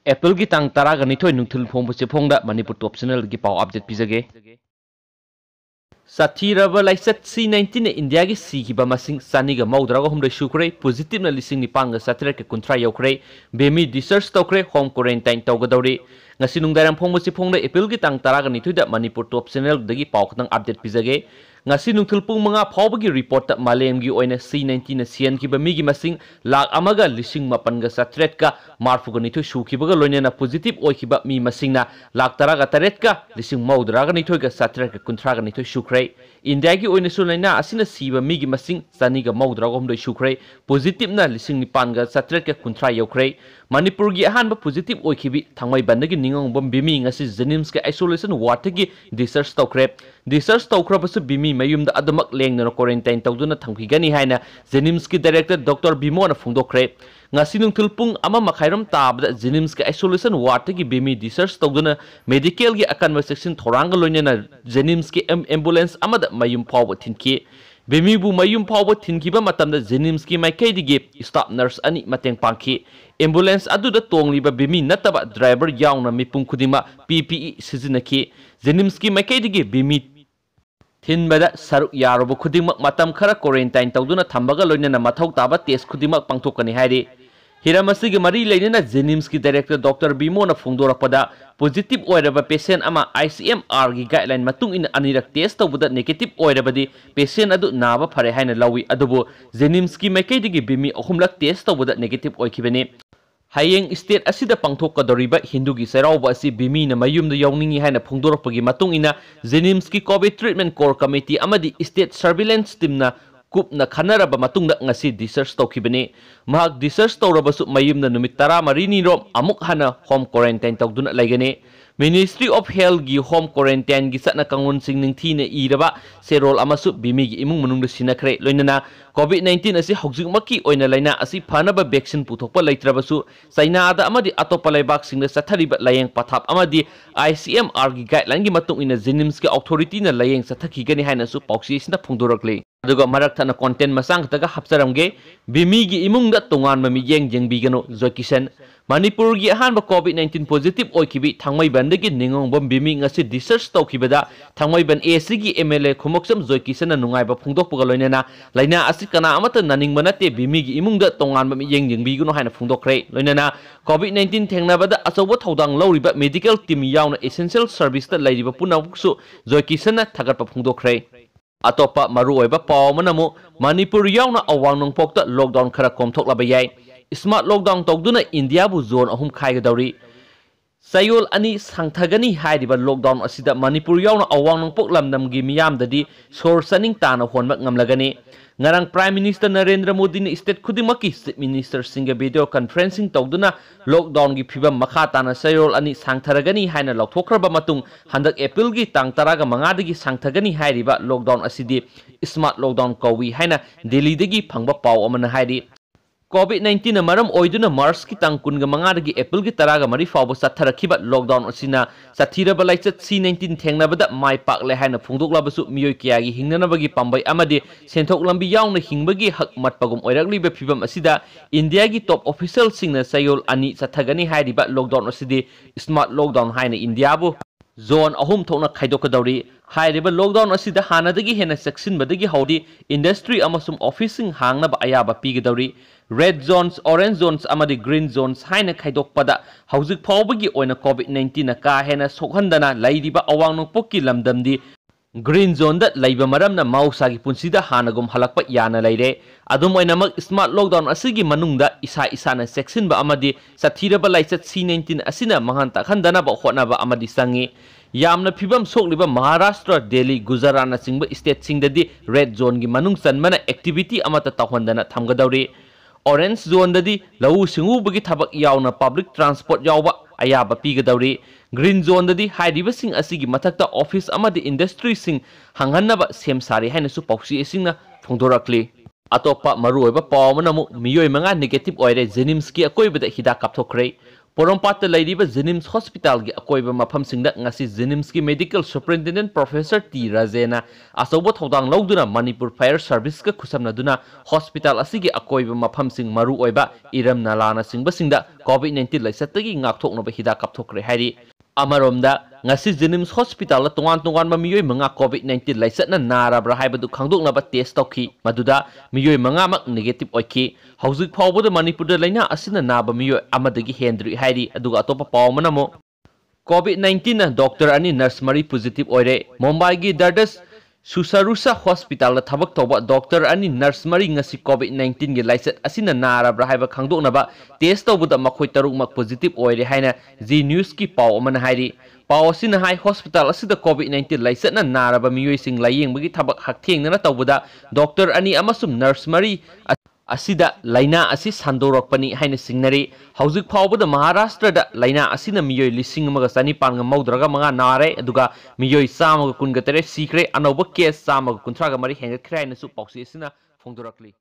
Apple की tang taraga nithoi nungthil phongbu chephongda Manipur top channel gi paw update pizage Sathiraba laisat C19 ne India gi sikiba masing saniga maudraga humre shukre positive na lising ni panga satra ke kuntra yaukre Vimi Discharge tokre home quarantine tawgadawri ngasi nungdaram phongbu chephongda Apple gi tang taraga nithoi da Manipur top channel dagi paw khatang update pizage ngasi nungthil pung manga phawbagi report ta malem gi oina C19 na sian ki ba mi gi masing lak amaga lising mapan ga satret ka marfu ga nithoi shu ki ba ga loine na positive oi ki ba mi masing na lak tara ga taret ka lising maudra ga nithoi ga satret ka kunthra ga nithoi shukrai India gi oina su laina asina si ba mi gi masing sani ga maudra ga humdoi shukrai positive na lising nipan ga satret ka kunthra yaukrai Manipur gi ahan ba positive oi ki bi thangmai ban gi ningong bom bimi ngasi Jenims ka isolation ward gi discharge tokre discharge tokra basu bimi mayum da adamak leng na quarantine tawduna thangkhigani haina Jenims ki director Dr. Bimo na phungdokre ngasi nungthil pung ama makhairam tabda Jenims ka isolation ward gi bimi discharge tawduna medical gi akan section thorang loine na Jenims ki ambulance amada mayum phaw thinki Bimi bu mayum phaw thinkiba matamda Jenims ki maikai dige staff nurse ani mateng pangki ambulance adu da tongliba bimi nataba driver yauna mipung khudima PPE sizinaki Jenims ki maikai dige bimi Thinbada saruk yarobo khudimak matam khara quarantine tawduna thambaga loinana mathau taba test khudimak pangthokani hairi hiramasi gi mari leinana Jenims ki director Dr. Bimo na phungdorakpada positive oiraba patient ama ICMR gi guideline matung in anirak test tawbada negative oirabadi patient adu naba phare haina lawi adubo Jenims ki maikai digi bimi ahumlak test tawbada negative oikibani Hayeng state asida pangthokadoriba Hindu gi serauba asi bimi na mayum da yawningi haina phungdorakpagi matung ina Jenims ki COVID treatment core committee amadi state surveillance team na kup na khanaraba matungda ngasi discharge tawkhibani mahak discharge tawrabasu mayum na numit 13 ni rom amuk hana home quarantine tawduna laigani Ministry of Health gi home quarantine gi satna kangun sing ningthi ne iraba serol amasu bimi gi imung manungda sinakre loinana COVID-19 asi hojikmaki oina laina asi phanaba vaccine puthokpa leitrabasu China da amadi atopa laibak singna sathariba layeng pathap amadi ICMR gi guideline gi matung ina Jenims ki authority na layeng sathaki gani haina su pausi sina phungdorakle aduga marak thana content masang taga hapsaramge bimi gi imung da tongan ma mityeng yengbiganu jokisan Manipur gi ahanba COVID-19 positive oikibi thangmai bandagi ningong bom bimi ngasi discharge tawkibada thangmai ban AC gi MLA khumoksam jokisan na nungaiba phungdokpuga loinana laina asi kana amata naning manate bimi gi imungda tongan bami yeng yengbigunu haina phungdokre loinana COVID-19 thengnabada achoba thodang lawriba medical team yauna essential service ta lairiba punawuksu jokisan na thagatpa phungdokre atopa maru oiba pawmanamu Manipur yauna awang nongpokta lockdown khara komthoklaba yai Smart lockdown tawduna India bu zone ahum khaigadawri Sayol ani sangthagani hairiba lockdown asida Manipur yauna awang nongpok lamdam gi miyamdadi sor saning tana honba ngamlagani ngarang Prime Minister Narendra Modi ni state khudimaki chief minister singa video conferencing tawduna lockdown gi phibam makha tana sayol ani sangtharagani haina lauthokraba matung handak April gi tang taraga mangadagi sangthagani hairiba lockdown asidi smart lockdown kawi haina Delhi dagi phangba paw amana hairi COVID-19 na maram oiduna March ki tang kunga mangadagi April gi taraga mari fawba satharakiba lockdown asina sathiraba laichat C19 thengnabada mai pakle haina phungdoklabasu miyoi kiyagi hingnanabagi pambai amadi senthok lambi yauna hingbagi hak matpagum oirakliba phibam asida India gi top official singna sayol ani sathagani hairiba lockdown asidi smart lockdown haina India bu zone ahum thokna khaidokadawri hairiba lockdown asida hanadagi hena sectionbadagi haudi industry amasum officing hangnaba ayaba pigidawri red zones orange zones amadi green zones haina khaidokpada hauzik phawbagi oina COVID-19 na ka hena sokhandana lairiba awang nokpokki lamdamdi green zone da laiba maramna mahaosagi punsida hanagum halakpa yana laire adum oinamak smart lockdown asigi manungda isa isana section ba amadi sathiraba laichat C19 asina mangan takhandana ba hotnaba amadi sangi yamna phibam sokliba Maharashtra Delhi Gujarat na singba state singdadi red zone gi manung chanmana activity amata tahondana thamgadawri orange zone dadi lau singu bagi thabak yauna public transport yawba ayaba pigadawri green zone dadi hairiba sing asigi mathakta office amadi industry sing hanghannaba sem sari haina su pausi singna phongdorakli atopa maru oiba pawmanamu miyoi manga negative oire Jenims ki akoibada hida kapthokre Porompat Ladiba Jenims Hospital gi akoiba mafamsingda ngasi Jenims ki Medical Superintendent Professor T Rajena asobo thodang lawduna Manipur Fire Service ka khusamnaduna hospital asigi akoiba mafamsing maru oiba iram nalana singbasingda COVID-19 laisatagi ngakthoknaba hida kapthokre hairi amaromda ngasi Jenims Hospital la tongan miyoi manga COVID-19 laisatna narabra haibadu khangdoknaba test tawki maduda miyoi manga mak negative oiki hauzik phawbada Manipur da laina asina naba miyoi amadagi hendri hairi aduga atopa pawmanamo COVID-19 na doctor ani nurse mari positive oire Mumbai gi Dardas Susarusa Hospital la thabak toba doctor ani nurse mari ngasi COVID-19 gi laisat asina narabra haiba khangdoknaba test tawbada makhoi taruk mak positive oire haina G News ki paw man hairi paw asina hai hospital asida COVID-19 laisat na naraba miyoi sing layeng bagi thabak haktheng na tawbada doctor ani amasum nurse mari asida laina asi sandorakpani haina singnari hauzik phawbada Maharashtra da laina asina miyoi lising maga sani panga maudraga manga nare aduga miyoi samaga kunga tere sikre anoba case samaga kuntraga mari henga khrai na su pausi asina phongdorakli